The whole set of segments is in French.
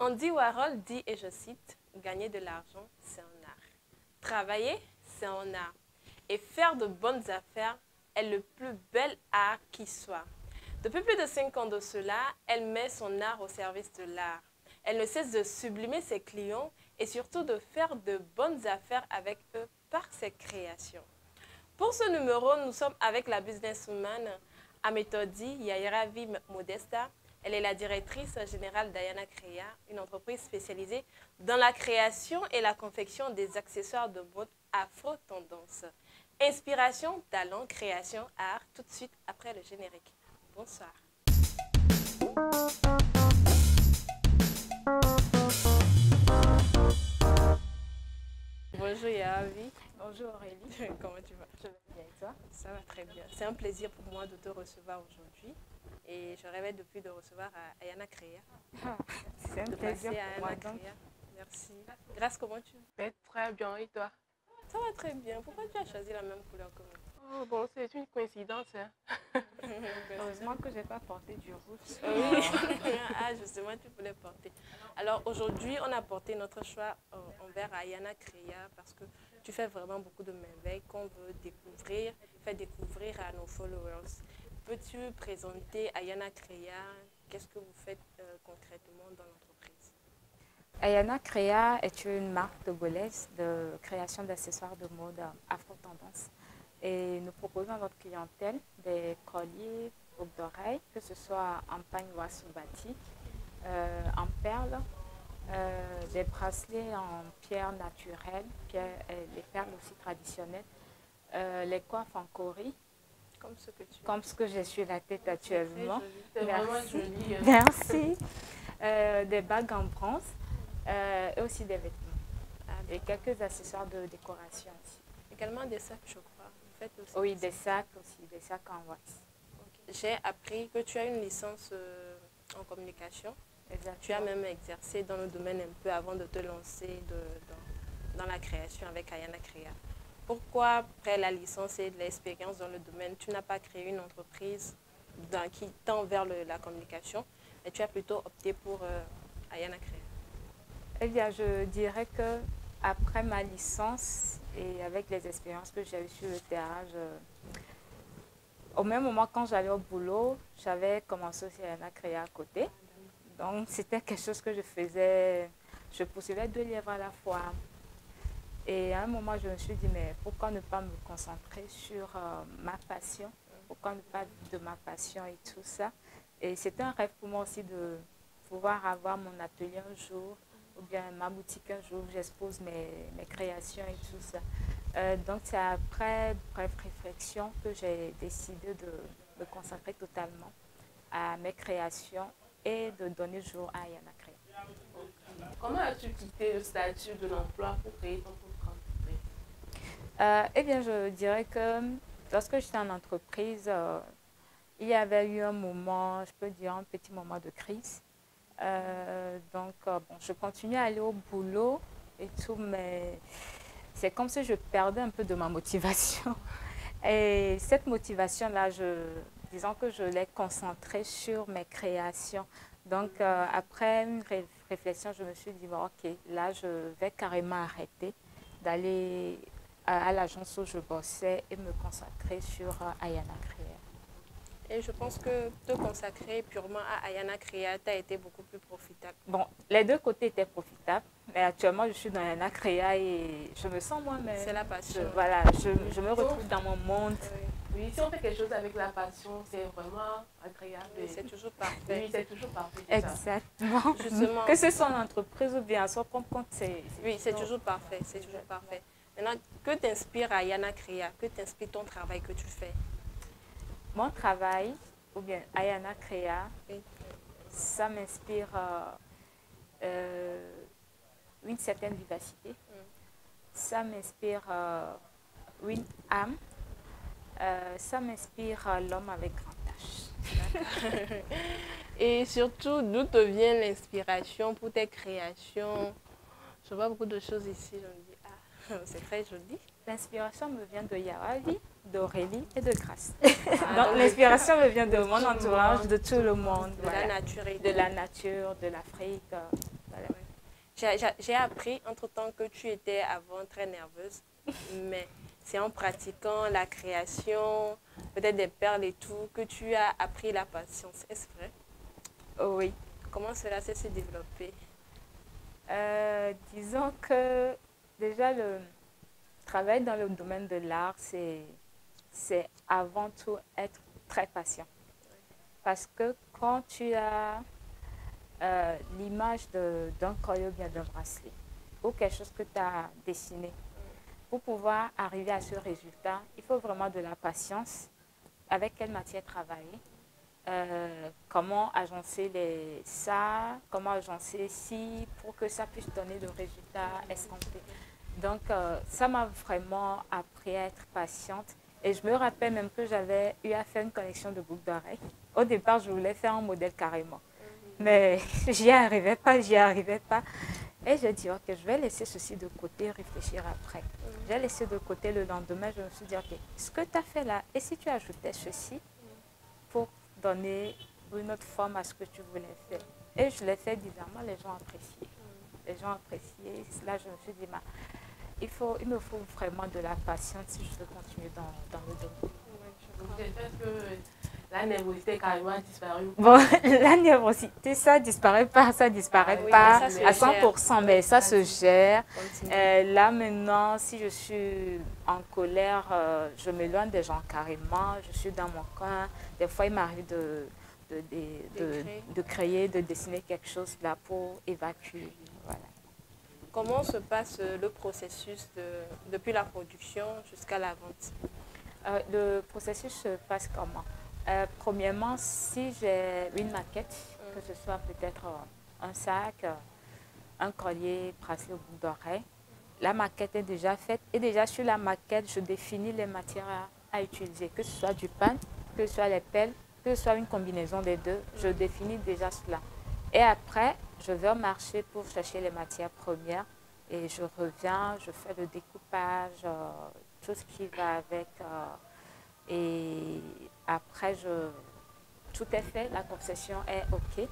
Andy Warhol dit, et je cite, « Gagner de l'argent, c'est un art. Travailler, c'est un art. Et faire de bonnes affaires est le plus bel art qui soit. » Depuis plus de 5 ans de cela, elle met son art au service de l'art. Elle ne cesse de sublimer ses clients et surtout de faire de bonnes affaires avec eux par ses créations. Pour ce numéro, nous sommes avec la businesswoman Ametodi Yairavi Modesta. Elle est la directrice générale d'Ayana Crea, une entreprise spécialisée dans la création et la confection des accessoires de mode afro-tendance. Inspiration, talent, création, art, tout de suite après le générique. Bonsoir. Bonjour Yairavi. Bonjour Aurélie. Comment tu vas? Je vais bien et toi? Ça va très bien. C'est un plaisir pour moi de te recevoir aujourd'hui. Et je rêvais depuis de recevoir Ayana Crea. C'est un plaisir pour moi. Merci. Grâce, comment tu vas? Très bien, et toi? Ça va très bien. Pourquoi tu as choisi la même couleur que moi? Oh, bon, c'est une coïncidence. Hein. Heureusement que je n'ai pas porté du rouge. Oui. Ah, justement, tu voulais porter. Alors aujourd'hui, on a porté notre choix envers Ayana Crea parce que tu fais vraiment beaucoup de merveilles qu'on veut découvrir, faire découvrir à nos followers. Peux-tu présenter Ayana Crea? Qu'est-ce que vous faites concrètement dans l'entreprise? Ayana Crea est une marque togolaise de création d'accessoires de mode afro-tendance. Et nous proposons à notre clientèle des colliers, boucles d'oreilles, que ce soit en pagnoise ou batik, en perles, des bracelets en pierre naturelle, les perles aussi traditionnelles, les coiffes en cori. Comme ce que j'ai sur la tête actuellement. C'est vraiment joli. Merci. Des bagues en bronze et aussi des vêtements. Et quelques accessoires de décoration aussi. Également des sacs, je crois. Vous faites aussi oui, des sacs aussi, des sacs en wax. Okay. J'ai appris que tu as une licence en communication. Exactement. Tu as même exercé dans le domaine un peu avant de te lancer dans la création avec Ayana Crea. Pourquoi, après la licence et l'expérience dans le domaine, tu n'as pas créé une entreprise qui tend vers la communication et tu as plutôt opté pour Ayana Crea? Eh bien, je dirais que après ma licence et avec les expériences que j'ai eues sur le terrain, au même moment quand j'allais au boulot, j'avais commencé aussi Ayana Crea à côté. Donc, c'était quelque chose que je faisais, je poursuivais 2 livres à la fois. Et à un moment, je me suis dit, mais pourquoi ne pas me concentrer sur ma passion? Pourquoi ne pas vivre de ma passion et tout ça? Et c'était un rêve pour moi aussi de pouvoir avoir mon atelier un jour, ou bien ma boutique un jour où j'expose mes créations et tout ça. Donc, c'est après bref réflexion que j'ai décidé de me consacrer totalement à mes créations et de donner jour à Ayana Crea. Comment as-tu quitté le statut de l'emploi pour créer ton propre entreprise? Eh bien, je dirais que lorsque j'étais en entreprise, il y avait eu un moment, je peux dire un petit moment de crise. Donc, bon, je continuais à aller au boulot et tout, mais c'est comme si je perdais un peu de ma motivation. Et cette motivation-là, disons que je l'ai concentrée sur mes créations. Donc, après une réflexion, je me suis dit, bon, ok, là, je vais carrément arrêter d'aller à l'agence où je bossais et me consacrer sur Ayana Crea. Et je pense que te consacrer purement à Ayana Crea t'a été beaucoup plus profitable. Bon, les deux côtés étaient profitables, mais actuellement je suis dans Ayana Crea et je me sens moi-même. C'est la passion. Voilà, je me retrouve dans mon monde. Oui, si on fait quelque chose avec la passion, c'est vraiment agréable. Oui, c'est toujours parfait. Oui, c'est toujours parfait. Exactement. Justement. Que ce soit l'entreprise ou bien son propre compte, c'est... Oui, c'est toujours parfait, c'est toujours parfait. Maintenant, que t'inspire Ayana Crea? Que t'inspire ton travail que tu fais? Mon travail, ou bien Ayana Crea, oui, ça m'inspire une certaine vivacité. Ça m'inspire une âme. Ça m'inspire l'homme avec grand H. Et surtout, d'où te vient l'inspiration pour tes créations? Je vois beaucoup de choses ici, je me dis, ah, c'est très joli. L'inspiration me vient de Yairavi, d'Aurélie et de Grâce. Donc l'inspiration me vient de mon entourage, de tout le monde. De la nature. De la nature, de l'Afrique. J'ai appris entre-temps que tu étais avant très nerveuse, mais c'est en pratiquant la création, peut-être des perles et tout, que tu as appris la patience. Est-ce vrai? Oh oui. Comment cela s'est développé? Disons que déjà le travail dans le domaine de l'art, c'est avant tout être très patient. Parce que quand tu as l'image d'un collier ou bien d'un bracelet ou quelque chose que tu as dessiné, pour pouvoir arriver à ce résultat, il faut vraiment de la patience. Avec quelle matière travailler, comment agencer comment agencer pour que ça puisse donner le résultat escompté. Donc, ça m'a vraiment appris à être patiente. Et je me rappelle même que j'avais eu à faire une collection de boucles d'oreilles. Au départ, je voulais faire un modèle carrément. Mais j'y arrivais pas. Et je dis, ok, je vais laisser ceci de côté, réfléchir après. J'ai laissé de côté le lendemain, je me suis dit, ok, ce que tu as fait là, et si tu ajoutais ceci pour donner une autre forme à ce que tu voulais faire. Et je l'ai fait bizarrement, les gens appréciaient. Les gens appréciaient. Là, je me suis dit, il me faut vraiment de la patience si je veux continuer dans le domaine. Donc, est-ce que la nervosité carrément a disparu? Bon, la nervosité, ça disparaît pas à 100%, mais ça se gère. Là, maintenant, si je suis en colère, je m'éloigne des gens carrément. Je suis dans mon coin. Des fois, il m'arrive de créer, de dessiner quelque chose là pour évacuer. Voilà. Comment se passe le processus depuis la production jusqu'à la vente? Le processus se passe comment? Premièrement, si j'ai une maquette, que ce soit peut-être un sac, un collier, bracelet au bout d'oreille, la maquette est déjà faite et déjà sur la maquette, je définis les matières à utiliser, que ce soit du pain, que ce soit les pelles, que ce soit une combinaison des deux, je définis déjà cela. Et après, je vais au marché pour chercher les matières premières et je reviens, je fais le découpage, tout ce qui va avec. Et après, tout est fait, la concession est OK.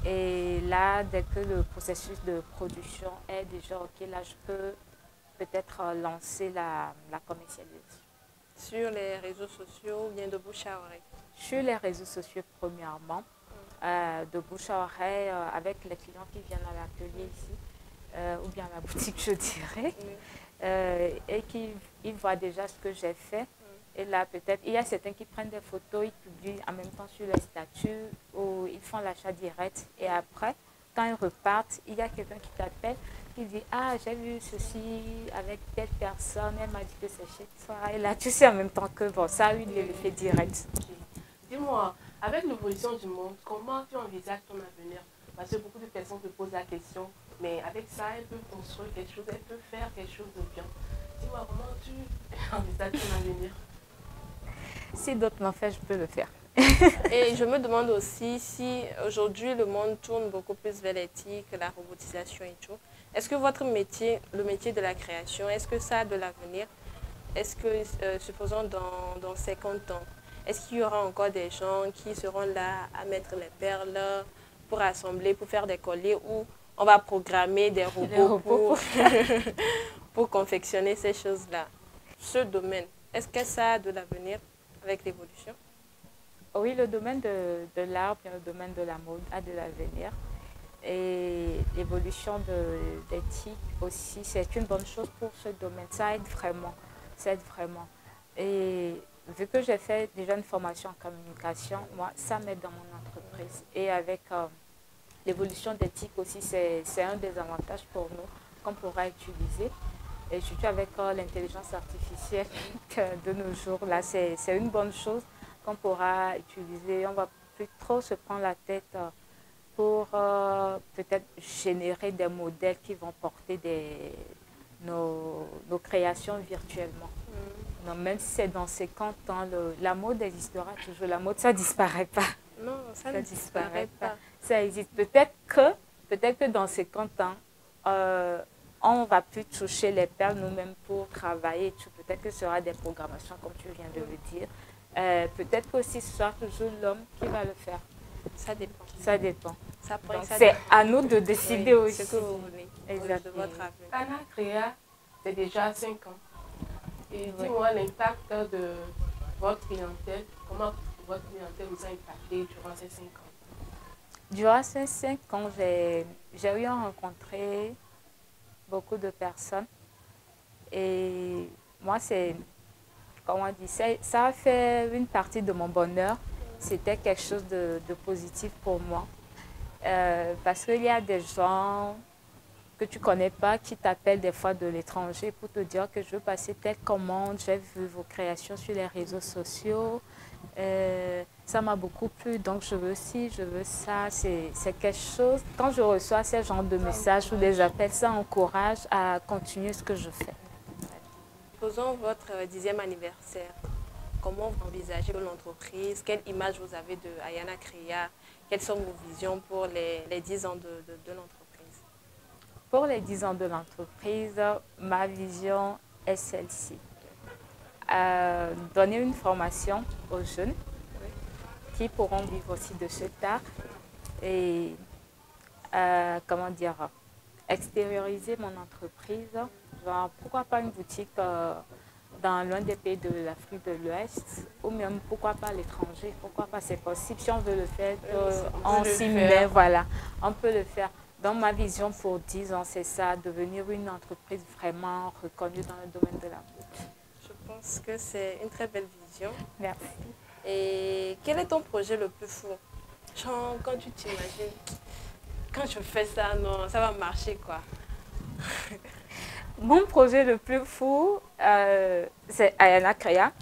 Et là, dès que le processus de production est déjà OK, là, je peux peut-être lancer la commercialisation. Sur les réseaux sociaux ou bien de bouche à oreille? Sur les réseaux sociaux, premièrement. De bouche à oreille avec les clients qui viennent à l'atelier ici, ou bien à la boutique, je dirais, et qui ils voient déjà ce que j'ai fait. Et là, peut-être, il y a certains qui prennent des photos, ils publient en même temps sur les statuts ou ils font l'achat direct. Et après, quand ils repartent, il y a quelqu'un qui t'appelle, qui dit « Ah, j'ai vu ceci avec telle personne, elle m'a dit que c'est chez toi. » Et là, tu sais en même temps que bon, ça a eu l'effet direct. Dis-moi, avec l'évolution du monde, comment tu envisages ton avenir? Parce que beaucoup de personnes te posent la question, mais avec ça, elles peuvent construire quelque chose, elles peuvent faire quelque chose de bien. Dis-moi, comment tu envisages ton avenir? Si d'autres l'ont fait, je peux le faire. Et je me demande aussi si aujourd'hui le monde tourne beaucoup plus vers l'éthique, la robotisation et tout. Est-ce que votre métier, le métier de la création, est-ce que ça a de l'avenir? Est-ce que, supposons dans 50 ans, est-ce qu'il y aura encore des gens qui seront là à mettre les perles pour assembler, pour faire des colliers, ou on va programmer des robots pour confectionner ces choses-là? Ce domaine, est-ce que ça a de l'avenir avec l'évolution? Oui, le domaine de l'art et le domaine de la mode a de l'avenir. Et l'évolution de l'éthique aussi, c'est une bonne chose pour ce domaine. Ça aide vraiment. Ça aide vraiment. Et vu que j'ai fait déjà une formation en communication, moi, ça m'aide dans mon entreprise. Et avec l'évolution d'éthique aussi, c'est un des avantages pour nous qu'on pourra utiliser. Et surtout avec l'intelligence artificielle de nos jours, là, c'est une bonne chose qu'on pourra utiliser. On ne va plus trop se prendre la tête pour peut-être générer des modèles qui vont porter nos créations virtuellement. Non, même si c'est dans 50 ans, la mode existera toujours. La mode, ça ne disparaît pas. Non, ça ne disparaît pas. Ça existe. Peut-être que dans 50 ans, on ne va plus toucher les perles nous-mêmes pour travailler. Peut-être que ce sera des programmations, comme tu viens de le dire. Peut-être qu'aussi ce sera toujours l'homme qui va le faire. Ça dépend. Ça dépend. Ça prend Donc, ça c'est dépend. à nous de décider Oui, aussi. ce que vous voulez de Exactement. votre avenir. Anna Créa, c'est déjà 5 ans. Et Ouais. dis-moi l'impact de votre clientèle, comment votre clientèle vous a impacté durant ces 5 ans? Durant ces 5 ans, j'ai eu à rencontrer beaucoup de personnes. Et moi, comment on dit, ça a fait une partie de mon bonheur. C'était quelque chose de positif pour moi. Parce qu'il y a des gens que tu ne connais pas qui t'appellent des fois de l'étranger pour te dire que je veux passer telle commande, j'ai vu vos créations sur les réseaux sociaux, ça m'a beaucoup plu, donc je veux ci, je veux ça. C'est quelque chose, quand je reçois ce genre de messages ou des appels, ça encourage à continuer ce que je fais. Posons votre 10e anniversaire. Comment vous envisagez l'entreprise? Quelle image vous avez de Ayana Créa? Quelles sont vos visions pour les 10 ans de l'entreprise? Pour les 10 ans de l'entreprise, ma vision est celle-ci. Donner une formation aux jeunes qui pourront vivre aussi de cet art et comment dire, extérioriser mon entreprise. Genre, pourquoi pas une boutique dans l'un des pays de l'Afrique de l'Ouest ou même pourquoi pas à l'étranger, pourquoi pas, c'est possible. Si on veut le faire, on s'y met, voilà, on peut le faire. Donc ma vision pour 10 ans, c'est ça, devenir une entreprise vraiment reconnue dans le domaine de la mode. Je pense que c'est une très belle vision. Merci. Et quel est ton projet le plus fou? Genre, quand tu t'imagines, quand je fais ça, non, ça va marcher quoi. Mon projet le plus fou, c'est Ayana Créa.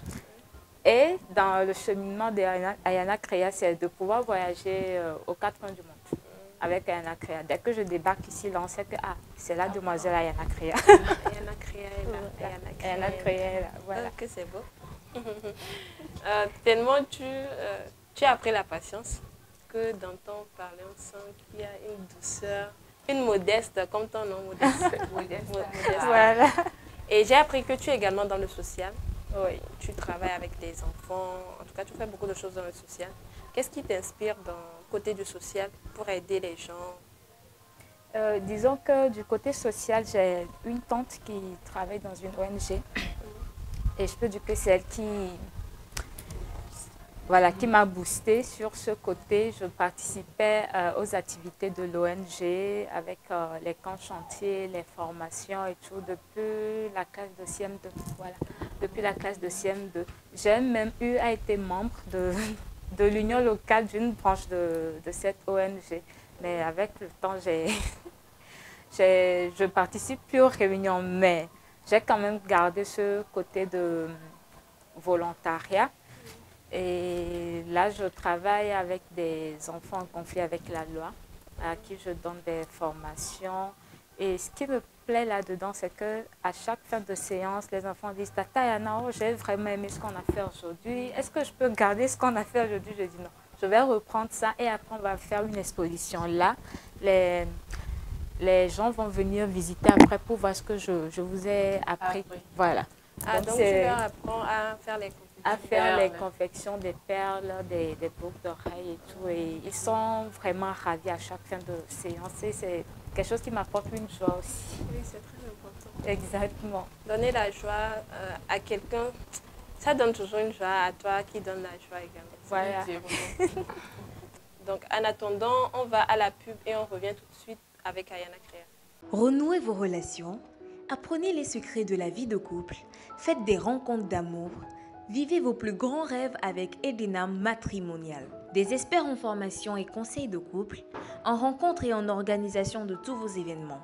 Et dans le cheminement d'Ayana Créa, c'est de pouvoir voyager aux 4 coins du monde avec Ayana Créa. Dès que je débarque ici, là, on sait que c'est la demoiselle Ayana Créa. Ayana Créa est là. Ayana Créa est là, voilà. Que c'est beau. Tellement tu as appris la patience que dans ton parler, on sent qu'il y a une douceur, une modeste, comme ton nom, modeste. Modeste. Voilà. Et j'ai appris que tu es également dans le social. Oui. Tu travailles avec des enfants, en tout cas tu fais beaucoup de choses dans le social. Qu'est-ce qui t'inspire dans le côté du social pour aider les gens? Disons que du côté social, j'ai une tante qui travaille dans une ONG. Et je peux dire que c'est elle qui m'a boostée sur ce côté. Je participais aux activités de l'ONG avec les camps chantiers, les formations et tout depuis la classe de CM2. Voilà, depuis la classe de CM2. J'ai même eu à être membre de l'union locale d'une branche de cette ONG. Mais avec le temps, je participe plus aux réunions, mais j'ai quand même gardé ce côté de volontariat. Et là, je travaille avec des enfants en conflit avec la loi, à qui je donne des formations. Et ce qui me plaît là-dedans, c'est qu'à chaque fin de séance, les enfants disent « Tata Ayana, j'ai vraiment aimé ce qu'on a fait aujourd'hui. Est-ce que je peux garder ce qu'on a fait aujourd'hui ?» Je dis « Non, je vais reprendre ça et après on va faire une exposition là. » Les gens vont venir visiter après pour voir ce que je vous ai appris. Voilà. Donc tu leur apprends à faire les confections. À faire les confections des perles, des boucles d'oreilles et tout. Et ils sont vraiment ravis à chaque fin de séance. Et c'est quelque chose qui m'apporte une joie aussi. Oui, c'est très important. Exactement. Donner la joie à quelqu'un, ça donne toujours une joie à toi qui donne la joie également. Voilà. Donc en attendant, on va à la pub et on revient tout de suite avec Ayana Créa. Renouez vos relations, apprenez les secrets de la vie de couple, faites des rencontres d'amour, vivez vos plus grands rêves avec Edena Matrimonial. Des experts en formation et conseils de couple, en rencontre et en organisation de tous vos événements.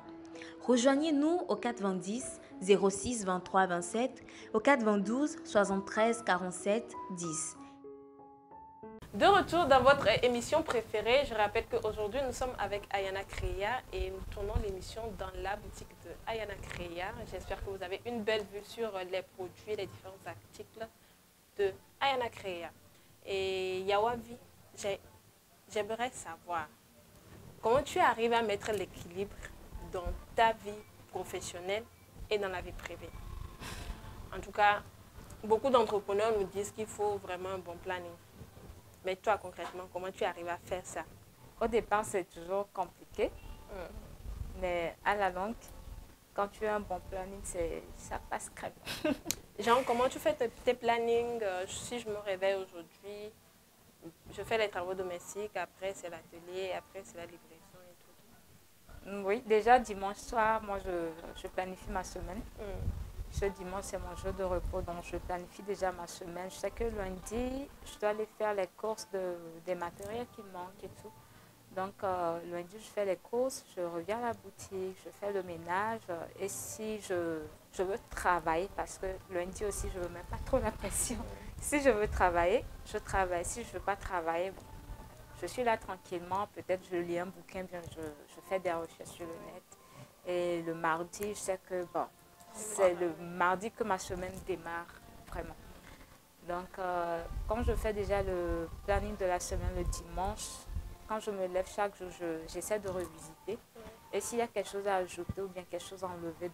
Rejoignez-nous au 420 06 23 27, au 412 73 47 10. De retour dans votre émission préférée, je rappelle qu'aujourd'hui nous sommes avec Ayana Créa et nous tournons l'émission dans la boutique de Ayana Créa. J'espère que vous avez une belle vue sur les produits, les différents articles de Ayana Créa. Et Yawavi, j'aimerais savoir comment tu arrives à mettre l'équilibre dans ta vie professionnelle et dans la vie privée. En tout cas, beaucoup d'entrepreneurs nous disent qu'il faut vraiment un bon planning. Mais toi, concrètement, comment tu arrives à faire ça? Au départ, c'est toujours compliqué, mais à la longue, quand tu as un bon planning, ça passe crème. Genre, comment tu fais tes plannings? Si je me réveille aujourd'hui, je fais les travaux domestiques, après c'est l'atelier, après c'est la livraison et tout. Oui, déjà dimanche soir, moi je planifie ma semaine. Mm. Ce dimanche, c'est mon jour de repos, donc je planifie déjà ma semaine. Je sais que lundi, je dois aller faire les courses des matériels qui manquent et tout. Donc, lundi, je fais les courses, je reviens à la boutique, je fais le ménage. Et si je veux travailler, parce que lundi aussi, je ne me mets pas trop la pression. Si je veux travailler, je travaille. Si je ne veux pas travailler, bon, je suis là tranquillement. Peut-être je lis un bouquin, bien je fais des recherches sur le net. Et le mardi, je sais que, bon, c'est le mardi que ma semaine démarre, vraiment. Donc, quand je fais déjà le planning de la semaine le dimanche, quand je me lève chaque jour, j'essaie de revisiter. Et s'il y a quelque chose à ajouter ou bien quelque chose à enlever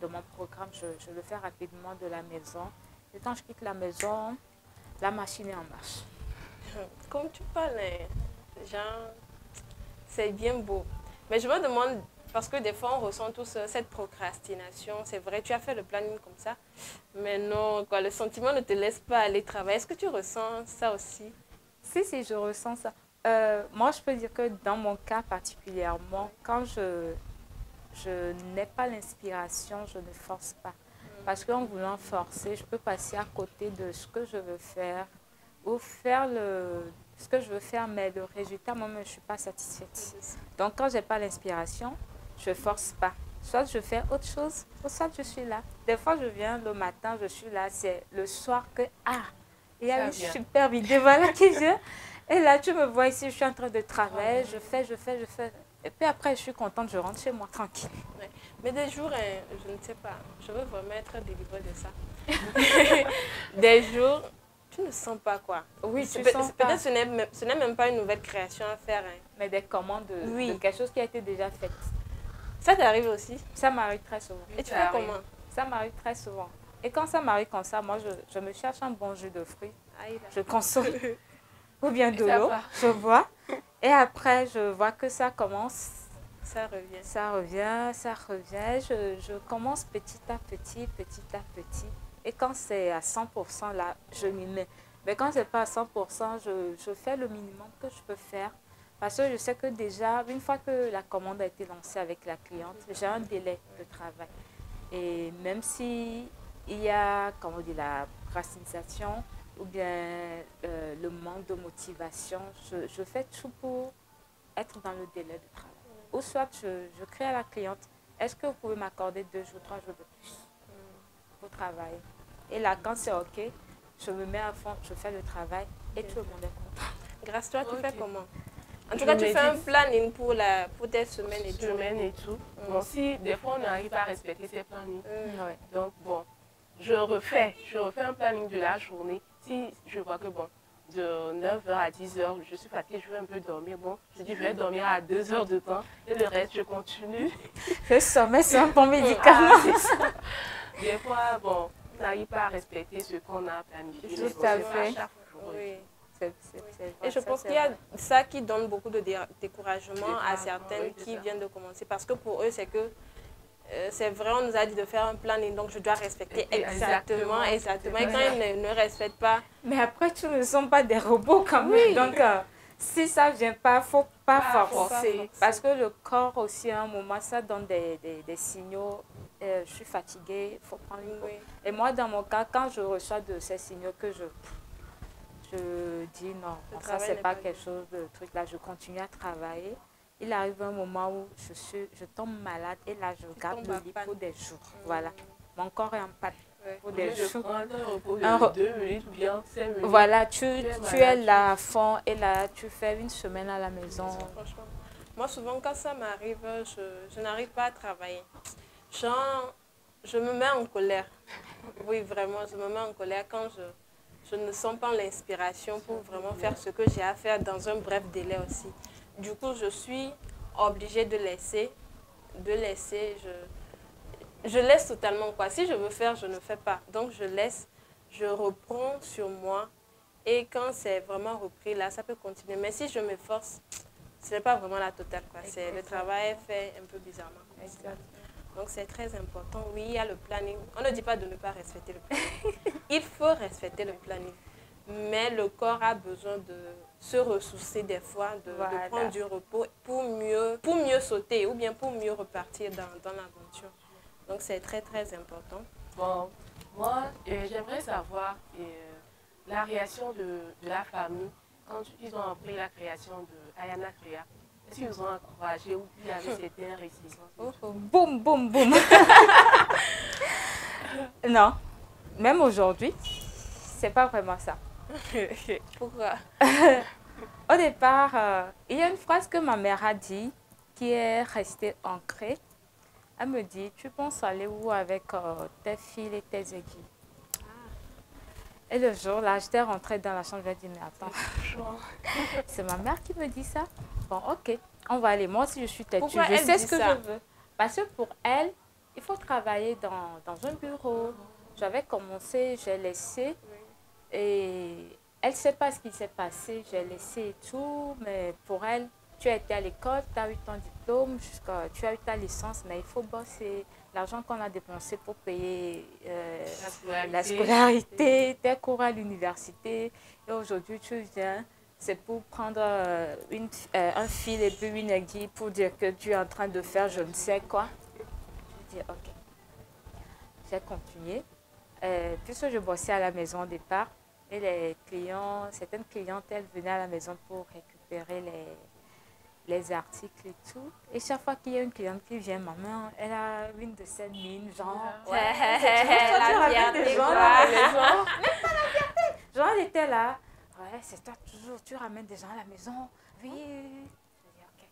de mon programme, je le fais rapidement de la maison. Et quand je quitte la maison, la machine est en marche. Comme tu parles, genre, c'est bien beau. Mais je me demande, parce que des fois on ressent tous cette procrastination, c'est vrai, tu as fait le planning comme ça, mais non, quoi, le sentiment ne te laisse pas aller travailler. Est-ce que tu ressens ça aussi? Si, je ressens ça. Moi, je peux dire que dans mon cas particulièrement, quand je n'ai pas l'inspiration, je ne force pas. Parce qu'en voulant forcer, je peux passer à côté de ce que je veux faire ou faire ce que je veux faire, mais le résultat, moi-même, je ne suis pas satisfaite. Donc, quand je n'ai pas l'inspiration, je ne force pas. Soit je fais autre chose, ou soit je suis là. Des fois, je viens le matin, je suis là. C'est le soir que, il y a une superbe idée, voilà, qui vient. Et là, tu me vois ici, je suis en train de travailler, je fais. Et puis après, je suis contente, je rentre chez moi tranquille. Ouais. Mais des jours, je ne sais pas, je veux vraiment être délivrée de ça. Des jours, tu ne sens pas quoi. Oui, tu sens pas. Peut-être ce n'est même pas une nouvelle création à faire. Mais des commandes de quelque chose qui a été déjà fait. Ça t'arrive aussi? Ça m'arrive très souvent. Et tu fais comment? Ça m'arrive très souvent. Et quand ça m'arrive comme ça, moi, je me cherche un bon jus de fruits. Je consomme. Ou bien de l'eau, je bois. Et après, je vois que ça commence. Ça revient. Ça revient. Je commence petit à petit. Et quand c'est à 100%, là, je m'y mets. Mais quand ce n'est pas à 100%, je fais le minimum que je peux faire. Parce que je sais que déjà, une fois que la commande a été lancée avec la cliente, j'ai un délai de travail. Et même si il y a, comment dire, la procrastination ou bien le manque de motivation, je fais tout pour être dans le délai de travail. Ou soit je crée à la cliente, est-ce que vous pouvez m'accorder 2 jours, 3 jours de plus pour travailler? Et là, quand c'est OK, je me mets à fond, je fais le travail et tout le monde est content. Grâce à toi, tu fais comment? En tout cas, tu fais un planning pour tes semaines et tout. Bon, si des fois on n'arrive pas à respecter ces plannings, donc bon, je refais un planning de la journée. Si je vois que bon, de 9h à 10h, je suis fatiguée, je veux un peu dormir. Bon, je dis je vais dormir à 2 heures de temps et le reste, je continue. Le sommeil, c'est un bon médicament. Des fois, bon, on n'arrive pas à respecter ce qu'on a planifié. Tout à fait. Oui. Et je pense qu'il y a ça qui donne beaucoup de découragement à certaines qui viennent de commencer. Parce que pour eux, c'est que c'est vrai, on nous a dit de faire un plan et donc je dois respecter exactement. Et quand ils ne respectent pas... Mais après, tous ne sont pas des robots quand même. Donc, si ça ne vient pas, il ne faut pas forcer. Parce que le corps aussi, à un moment, ça donne des signaux. Je suis fatiguée, il faut prendre une pause. Et moi, dans mon cas, quand je reçois de ces signaux que je dis non, ça c'est pas quelque chose de truc là, je continue à travailler. Il arrive un moment où je tombe malade et là je garde le lit pour des jours. Voilà, mon corps est en panne pour des jours. Un repos de 2 minutes ou bien 5 minutes. Voilà, tu es là à fond et là tu fais une semaine à la maison. Franchement, moi souvent quand ça m'arrive, je n'arrive pas à travailler. Genre, je me mets en colère. Oui, vraiment, je me mets en colère quand je ne sens pas l'inspiration pour vraiment faire ce que j'ai à faire dans un bref délai aussi. Du coup, je suis obligée de laisser. Je laisse totalement quoi. Si je veux faire, je ne fais pas. Donc, je laisse, je reprends sur moi. Et quand c'est vraiment repris, là, ça peut continuer. Mais si je me force, ce n'est pas vraiment la totale, quoi. C'est le Exact. travail est fait un peu bizarrement. Exact. Donc c'est très important. Oui, il y a le planning. On ne dit pas de ne pas respecter le planning. Il faut respecter le planning. Mais le corps a besoin de se ressourcer des fois, de Voilà. prendre du repos pour mieux sauter ou bien pour mieux repartir dans l'aventure. Donc c'est très très important. Bon, moi, j'aimerais savoir la réaction de la famille quand ils ont appris la création de Ayana Créa. Est-ce qu'ils vous ont encouragé ou il y avait certaines réticences? Boum, boum, boum. Non, même aujourd'hui, c'est pas vraiment ça. Pourquoi? Au départ, il y a une phrase que ma mère a dit qui est restée ancrée. Elle me dit, tu penses aller où avec tes fils et tes aiguilles? Et le jour-là, j'étais rentrée dans la chambre, je lui ai dit, mais attends, c'est ma mère qui me dit ça? Bon, ok, on va aller. Moi aussi, je suis têtue. Pourquoi Je elle sais dit ce que ça? je veux. Parce que pour elle, il faut travailler dans un bureau. J'avais commencé, j'ai laissé. Et elle ne sait pas ce qui s'est passé. J'ai laissé et tout. Mais pour elle, tu as été à l'école, tu as eu ton diplôme, tu as eu ta licence, mais il faut bosser. L'argent qu'on a dépensé pour payer la scolarité, tes cours à l'université. Et aujourd'hui, tu viens, c'est pour prendre un fil et puis une aiguille pour dire que tu es en train de faire je ne sais quoi. Je dis ok. J'ai continué. Puisque je bossais à la maison au départ, et les clients, certaines clientes, elles venaient à la maison pour récupérer les articles et tout. Et chaque fois qu'il y a une cliente qui vient, maman, elle a une de ces mines, genre, Ouais, tu la ramènes des fierté, gens quoi. à la maison. Même pas la fierté. Genre, elle était là. Ouais, c'est toi toujours, tu ramènes des gens à la maison. Oui. Je dis, ok.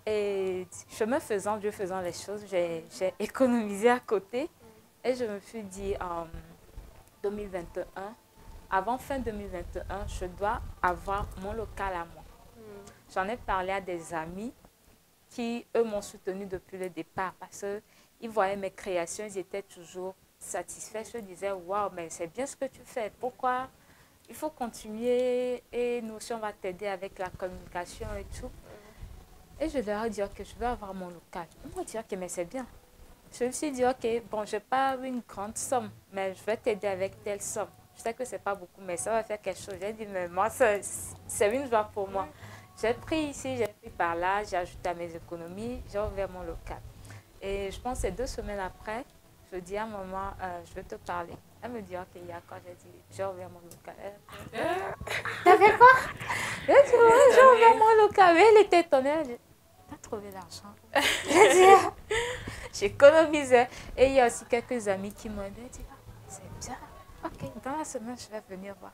Et chemin faisant, Dieu faisant les choses, j'ai économisé à côté. Et je me suis dit, en 2021, avant fin 2021, je dois avoir mon local à moi. J'en ai parlé à des amis qui, eux, m'ont soutenu depuis le départ parce qu'ils voyaient mes créations, ils étaient toujours satisfaits. Je disais, waouh, mais c'est bien ce que tu fais. Pourquoi? Il faut continuer et nous aussi, on va t'aider avec la communication et tout. Et je leur ai dit, ok, je veux avoir mon local. Ils m'ont dit, ok, mais c'est bien. Je me suis dit, ok, bon, je n'ai pas une grande somme, mais je vais t'aider avec telle somme. Je sais que ce n'est pas beaucoup, mais ça va faire quelque chose. J'ai dit, mais moi, c'est une joie pour moi. J'ai pris ici, j'ai pris par là, j'ai ajouté à mes économies, j'ai ouvert mon local. Et je pense que 2 semaines après, je dis à maman, je veux te parler. Elle me dit, ok, il y a quoi? J'ai dit, j'ai ouvert mon local. T'as fait quoi? J'ai dit, ouais, j'ai ouvert mon local. Mais elle était étonnée. Elle dit, t'as trouvé l'argent? J'ai dit, j'économisais. Et il y a aussi quelques amis qui m'ont dit, c'est bien. Ok, dans la semaine, je vais venir voir.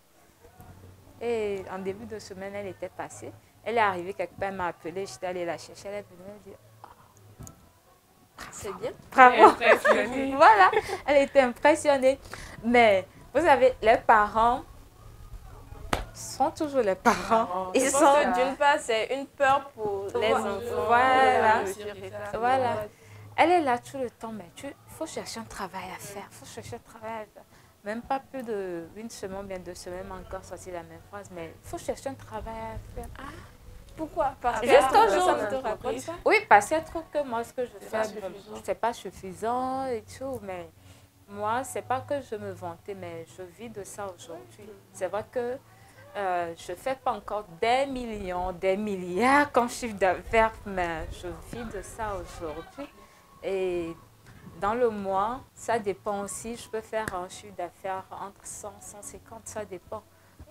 Et en début de semaine, elle était passée. Elle est arrivée quelque part, elle m'a appelée, j'étais allée la chercher. Elle est venue, elle dit, C'est bien. bravo. Voilà, elle était impressionnée. Mais vous savez, les parents sont toujours les parents. Je Ils pense sont... que d'une part, c'est une peur pour les enfants. Voilà. Voilà. Elle est là tout le temps, mais il faut chercher un travail à faire. Il faut chercher un travail à faire. Même pas plus d'une semaine, bien 2 semaines, encore sorti la même phrase, mais il faut chercher un travail à faire. Pourquoi? Parce que J'ai toujours- personne ne te raconte ça. Oui, parce qu'elle trouve que moi, ce que je pas fais, suffisant. c'est pas suffisant et tout, mais moi, c'est pas que je me vantais, mais je vis de ça aujourd'hui. C'est vrai que je fais pas encore des millions, des milliards comme chiffre d'affaires, mais je vis de ça aujourd'hui. Et dans le mois, ça dépend aussi. Je peux faire un chiffre d'affaires entre 100 et 150, ça dépend.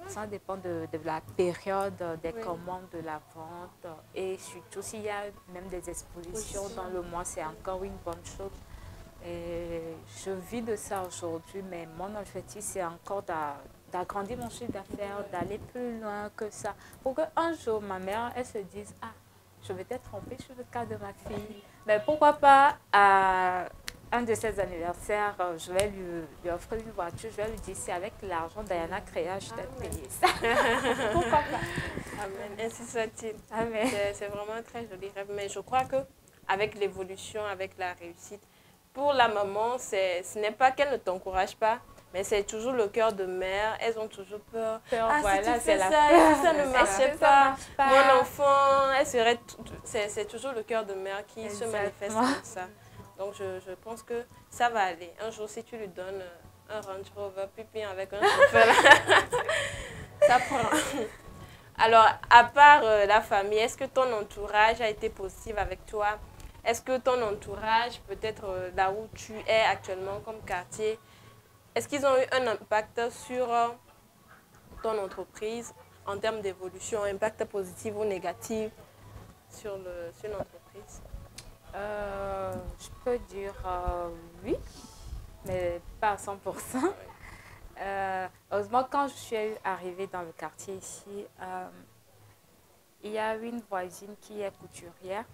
Ça dépend de la période, des commandes, de la vente. Et surtout, s'il y a même des expositions dans le mois, c'est encore une bonne chose. Et je vis de ça aujourd'hui, mais mon objectif, c'est encore d'agrandir mon chiffre d'affaires, d'aller plus loin que ça. Pour qu'un jour, ma mère, elle se dise, ah, je vais être trompée sur le cas de ma fille. Mais pourquoi pas, à un de ses anniversaires, je vais lui offrir une voiture. Je vais lui dire, c'est avec l'argent d'Ayana Créa, je t'ai payé ça. Pourquoi pas? Amen. Ainsi soit-il. Amen. C'est vraiment un très joli rêve. Mais je crois qu'avec l'évolution, avec la réussite, pour la maman, ce n'est pas qu'elle ne t'encourage pas, Mais c'est toujours le cœur de mère. Elles ont toujours peur. Ah, voilà, si tu fais fais ça, ça, si ça ne marchait pas, mon enfant, c'est toujours le cœur de mère qui se manifeste comme ça. Donc, je pense que ça va aller. Un jour, si tu lui donnes un Range Rover pipi avec un chauffeur, ça prend. Alors, à part la famille, est-ce que ton entourage a été positif avec toi? Est-ce que ton entourage, peut-être là où tu es actuellement comme quartier, est-ce qu'ils ont eu un impact sur ton entreprise en termes d'évolution, impact positif ou négatif sur l'entreprise? Je peux dire oui, mais pas à 100%. Heureusement, quand je suis arrivée dans le quartier ici, il y a une voisine qui est couturière.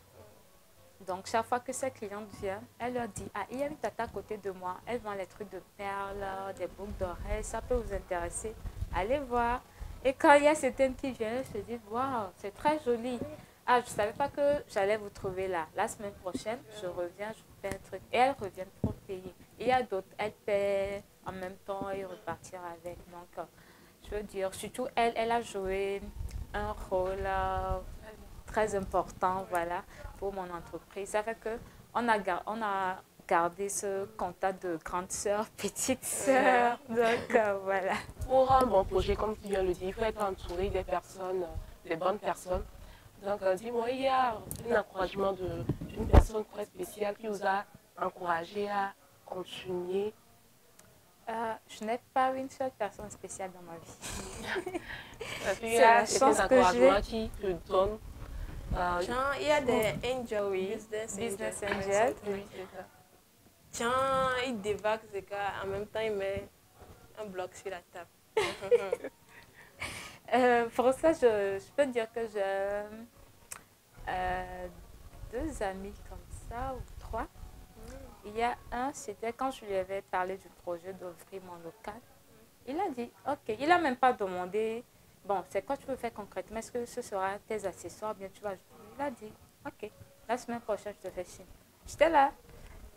Donc, chaque fois que ses clientes viennent, elle leur dit, ah, il y a une tata à côté de moi, elle vend les trucs de perles, des boucles d'oreilles, ça peut vous intéresser, allez voir. Et quand il y a certaines qui viennent, elles se disent, waouh, c'est très joli. Ah, je ne savais pas que j'allais vous trouver là. La semaine prochaine, je reviens, je vous fais un truc. Et elles reviennent pour payer. Il y a d'autres, elles paient en même temps et repartir avec. Donc, je veux dire, surtout elle a joué un rôle très important, voilà, pour mon entreprise. Ça fait qu'on a gardé ce contact de grande sœur, petite sœur. Donc, voilà. Pour un bon projet, comme tu viens de le dire, il faut être entouré des personnes, des bonnes personnes. Donc, dis-moi, il y a un encouragement d'une personne très spéciale qui vous a encouragé à continuer. Je n'ai pas une seule personne spéciale dans ma vie. C'est la chance que j'ai. Qui te donne. Tiens, il y a des angels, oui, business angels. Oui, c'est ça. Tiens, il dévague ce gars, en même temps, il met un bloc sur la table. Pour ça, je peux dire que j'ai 2 amis comme ça, ou 3. Il y a un, c'était quand je lui avais parlé du projet d'ouvrir mon local. Il a dit, ok, il n'a même pas demandé, bon, c'est quoi tu veux faire concrètement, est-ce que ce sera tes accessoires, bien tu vas. Il a dit, ok, la semaine prochaine, je te fais signe. J'étais là.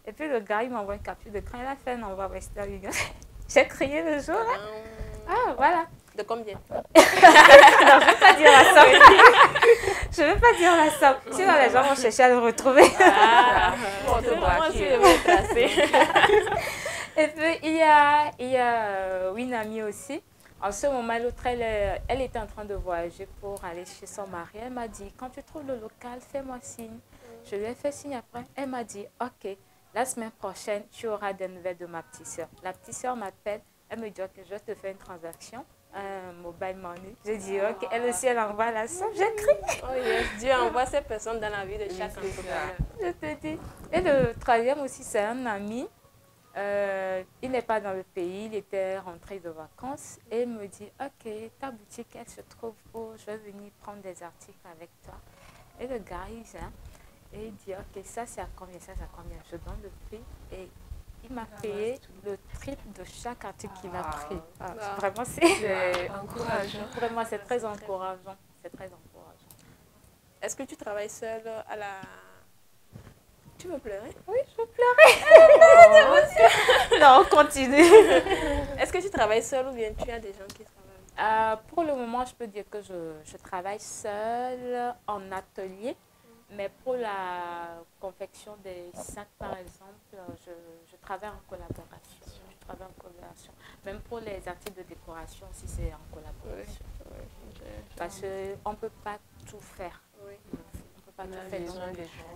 Et puis le gars, il m'envoie une capture d'écran, il a fait un envoi Western Union. J'ai crié le jour là. Ah, voilà. De combien? Non, je ne veux pas dire la somme. Je ne veux pas dire la somme. Sinon, les gens vont chercher à le retrouver. Moi aussi, je vais tracer. Et puis, il y a une amie aussi. En ce moment, l'autre, elle était en train de voyager pour aller chez son mari. Elle m'a dit, quand tu trouves le local, fais-moi signe. Je lui ai fait signe après. Elle m'a dit, ok, la semaine prochaine, tu auras des nouvelles de ma petite soeur. La petite soeur m'appelle. Elle me dit, ok, je te fais une transaction. Mobile money. Je dis, ok, elle aussi, elle envoie la somme. J'écris. Oh yes, Dieu envoie ces personnes dans la vie de chaque entrepreneur. Je te dis. Et le troisième aussi, c'est un ami. Il n'est pas dans le pays, il était rentré de vacances. Et il me dit, ok, ta boutique, elle se trouve où? Je vais venir prendre des articles avec toi. Et le gars, il vient. Et il dit, ok, ça c'est à combien, ça c'est à combien? Je donne le prix. Et il m'a payé le triple de chaque article qu'il a pris. Vraiment, c'est encourageant. Vraiment, c'est très encourageant. C'est très encourageant. Est-ce que tu travailles seule à la... Tu veux pleurer? Oui, je veux pleurer. Non, continue. Est-ce que tu travailles seule ou bien tu as des gens qui travaillent? Pour le moment, je peux dire que je travaille seule en atelier. Mais pour la confection des sacs, par exemple, je travaille en collaboration. Même pour les articles de décoration, si c'est en collaboration. Parce qu'on ne peut pas tout faire. Oui. On peut pas tout faire.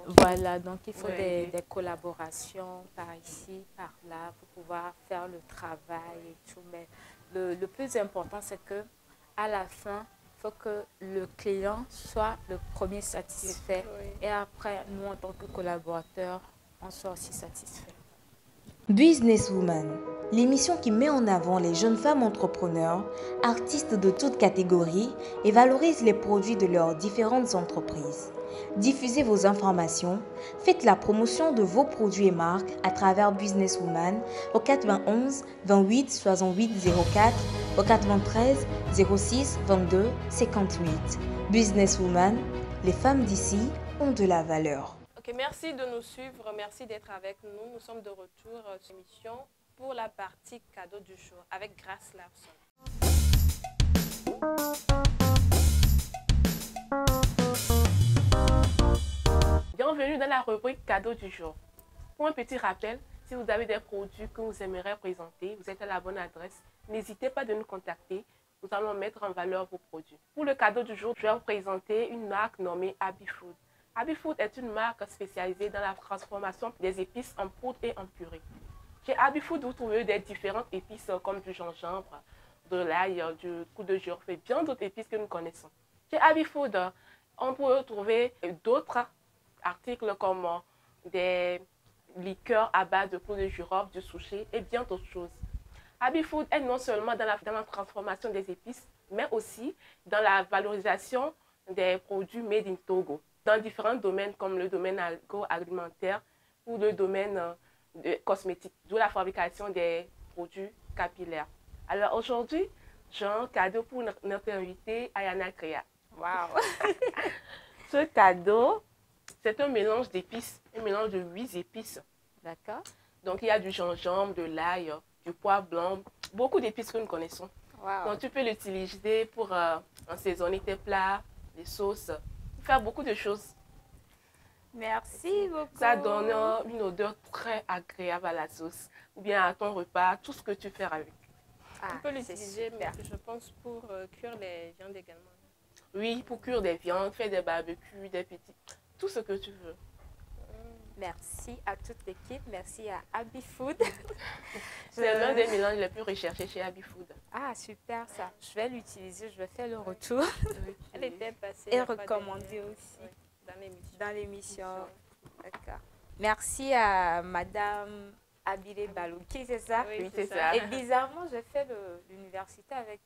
Voilà, donc il faut des collaborations par ici, par là, pour pouvoir faire le travail et tout. Mais le plus important, c'est que à la fin, il faut que le client soit le premier satisfait. Et après, nous, en tant que collaborateurs, on soit aussi satisfait. Businesswoman, l'émission qui met en avant les jeunes femmes entrepreneurs, artistes de toutes catégories et valorise les produits de leurs différentes entreprises. Diffusez vos informations, faites la promotion de vos produits et marques à travers Businesswoman au 91 28 68 04, au 93 06 22 58. Businesswoman, les femmes d'ici ont de la valeur. Ok, merci de nous suivre, merci d'être avec nous. Nous sommes de retour sur l'émission pour la partie cadeau du jour avec Grace Larson. Bienvenue dans la rubrique cadeau du jour. Pour un petit rappel, si vous avez des produits que vous aimeriez présenter, vous êtes à la bonne adresse. N'hésitez pas de nous contacter. Nous allons mettre en valeur vos produits. Pour le cadeau du jour, je vais vous présenter une marque nommée Abifood. Abifood est une marque spécialisée dans la transformation des épices en poudre et en purée. Chez Abifood, vous trouvez des différentes épices comme du gingembre, de l'ail, du clou de girofle et bien d'autres épices que nous connaissons. Chez Abifood, on peut retrouver d'autres articles comme des liqueurs à base de clou de girofle, du sushi et bien d'autres choses. Abifood est non seulement dans la transformation des épices, mais aussi dans la valorisation des produits made in Togo, dans différents domaines comme le domaine agroalimentaire ou le domaine cosmétique, d'où la fabrication des produits capillaires. Alors aujourd'hui, j'ai un cadeau pour notre invitée Ayana Créa. Wow! Ce cadeau, c'est un mélange d'épices, un mélange de 8 épices. D'accord. Donc il y a du gingembre, de l'ail, du poivre blanc, beaucoup d'épices que nous connaissons. Wow. Donc tu peux l'utiliser pour assaisonner tes plats, les sauces, faire beaucoup de choses. Merci beaucoup. Ça donne une odeur très agréable à la sauce ou bien à ton repas, tout ce que tu fais avec. On peut l'utiliser, mais super. je pense pour cuire les viandes également. Oui, pour cuire des viandes, faire des barbecues, des petits, tout ce que tu veux. Merci à toute l'équipe. Merci à Abifood. C'est l'un des mélanges les plus recherchés chez Abifood. Ah, super ça. Je vais l'utiliser, je vais faire le retour Elle était passée. il y et a pas de- recommander aussi Oui, dans l'émission. dans l'émission. D'accord. Merci à Madame Abile Balouki, c'est ça? Oui, c'est ça. Et bizarrement, j'ai fait l'université avec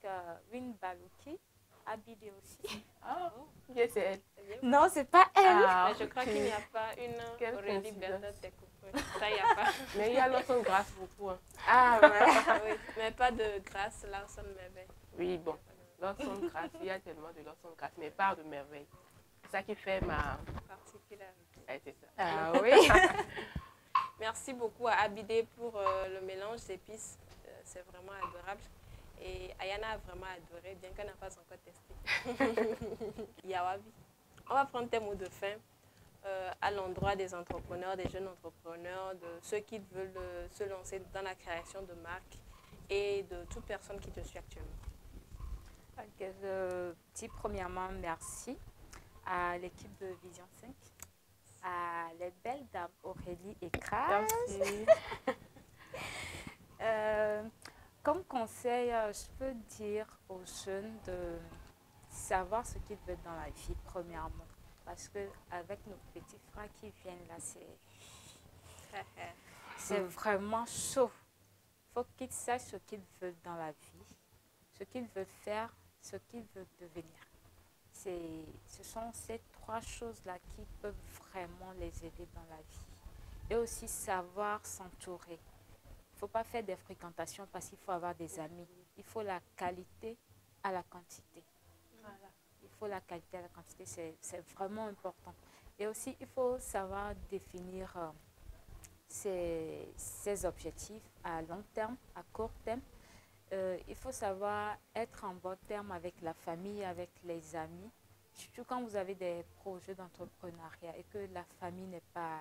Win Balouki, Abile aussi. Ah, bien c'est elle. Non, c'est pas elle. Ah, Mais je crois ok. qu'il n'y a pas une Quelle Aurélie coïncidence. Bertha Tekoukou. Ça, il n'y a pas. Mais il y a Lawson Grace beaucoup. Hein. Ah ouais. Oui, mais pas de Grace Larson Merveille. Oui, bon. Lawson Grace, il y a tellement de Lawson Grace, mais pas de merveille. C'est ça qui fait ma... Particularité. Ouais, c'est ça. Ah oui. Merci beaucoup à Abidé pour le mélange d'épices. C'est vraiment adorable. Et Ayana a vraiment adoré, bien qu'elle n'a pas encore testé. Yawabi. On va prendre tes mots de fin à l'endroit des entrepreneurs, des jeunes entrepreneurs, de ceux qui veulent se lancer dans la création de marques et de toute personne qui te suit actuellement. Ok, je dis premièrement merci à l'équipe de Vision 5, à les belles dames Aurélie et Grace. Merci. Comme conseil, je peux dire aux jeunes de savoir ce qu'ils veulent dans la vie, premièrement. Parce qu'avec nos petits frères qui viennent là, c'est vraiment chaud. Il faut qu'ils sachent ce qu'ils veulent dans la vie, ce qu'ils veulent faire, ce qu'ils veulent devenir. Ce sont ces trois choses-là qui peuvent vraiment les aider dans la vie. Et aussi savoir s'entourer. Il ne faut pas faire des fréquentations parce qu'il faut avoir des amis. Il faut la qualité à la quantité. Voilà. Il faut la qualité à la quantité, c'est vraiment important. Et aussi, il faut savoir définir ses objectifs à long terme, à court terme. Il faut savoir être en bon terme avec la famille, avec les amis. Surtout quand vous avez des projets d'entrepreneuriat et que la famille n'est pas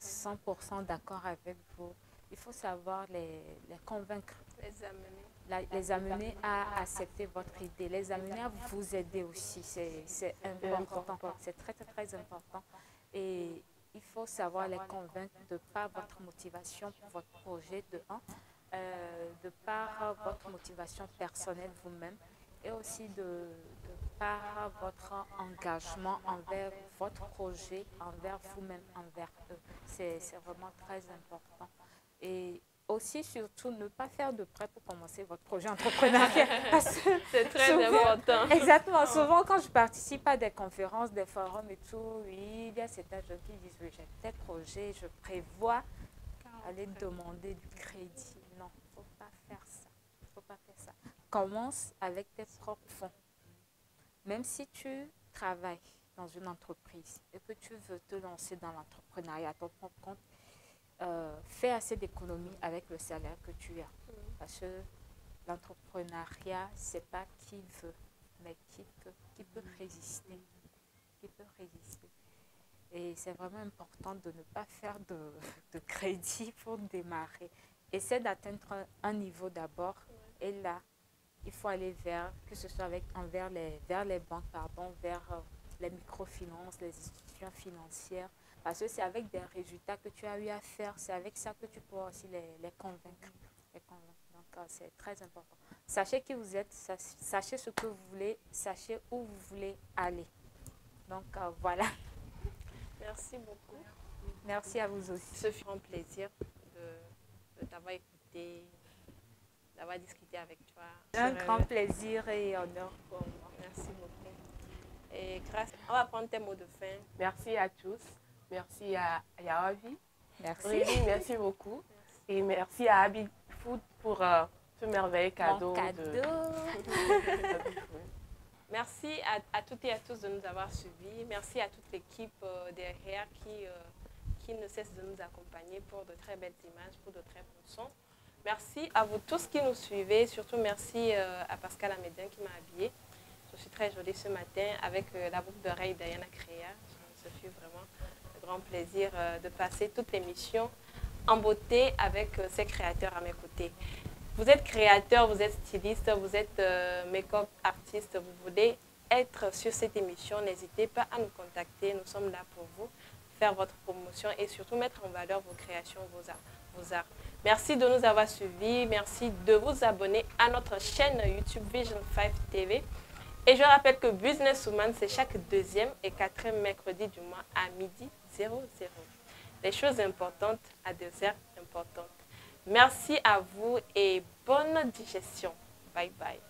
100% d'accord avec vous. Il faut savoir les convaincre, les amener à accepter votre idée, les amener à vous aider aussi. C'est important, c'est très, très, très important. Et il faut savoir les convaincre de par votre motivation pour votre projet, de par votre motivation personnelle vous-même et aussi de par votre engagement envers votre projet, envers vous-même, envers eux. C'est vraiment très important. Et aussi, surtout, ne pas faire de prêt pour commencer votre projet entrepreneurial. C'est très important. Exactement. Souvent, quand je participe à des conférences, des forums et tout, oui, il y a certains jeunes qui disent, oui, j'ai tel projet, je prévois aller demander du crédit. Non, il ne faut pas faire ça. Il faut pas faire ça. Commence avec tes propres fonds. Même si tu travailles dans une entreprise et que tu veux te lancer dans l'entrepreneuriat à ton propre compte, fais assez d'économies avec le salaire que tu as. Parce que l'entrepreneuriat, ce n'est pas qui veut, mais qui peut résister. Qui peut résister. Et c'est vraiment important de ne pas faire de crédit pour démarrer. Essaie d'atteindre un niveau d'abord. Et là, il faut aller vers, que ce soit vers les banques, vers les microfinances, les institutions financières. Parce que c'est avec des résultats que tu as eu à faire, c'est avec ça que tu pourras aussi les convaincre. Donc, c'est très important. Sachez qui vous êtes, sachez ce que vous voulez, sachez où vous voulez aller. Donc, voilà. Merci beaucoup. Merci à vous aussi. Ce fut un plaisir de t'avoir écouté, d'avoir discuté avec toi. Un grand plaisir et honneur pour moi. Merci beaucoup. Et grâce, on va prendre tes mots de fin. Merci à tous. Merci à Yahavi. Merci. Really, merci beaucoup. Et merci à Habit Food pour ce merveilleux cadeau. Mon cadeau. Merci à toutes et à tous de nous avoir suivis. Merci à toute l'équipe derrière qui ne cesse de nous accompagner pour de très belles images, pour de très bons sons. Merci à vous tous qui nous suivez. Surtout merci à Pascal Amédien qui m'a habillée. Je suis très jolie ce matin avec la boucle d'oreille d'Ayana Créa. Ce fut vraiment un grand plaisir de passer toute l'émission en beauté avec ces créateurs à mes côtés. Vous êtes créateur, vous êtes styliste, vous êtes make-up artiste, vous voulez être sur cette émission, n'hésitez pas à nous contacter. Nous sommes là pour vous, faire votre promotion et surtout mettre en valeur vos créations, vos arts. Merci de nous avoir suivis, merci de vous abonner à notre chaîne YouTube Vision 5 TV. Et je rappelle que Businesswoman, c'est chaque 2e et 4e mercredi du mois à midi 00. Les choses importantes à 2 heures importantes. Merci à vous et bonne digestion. Bye bye.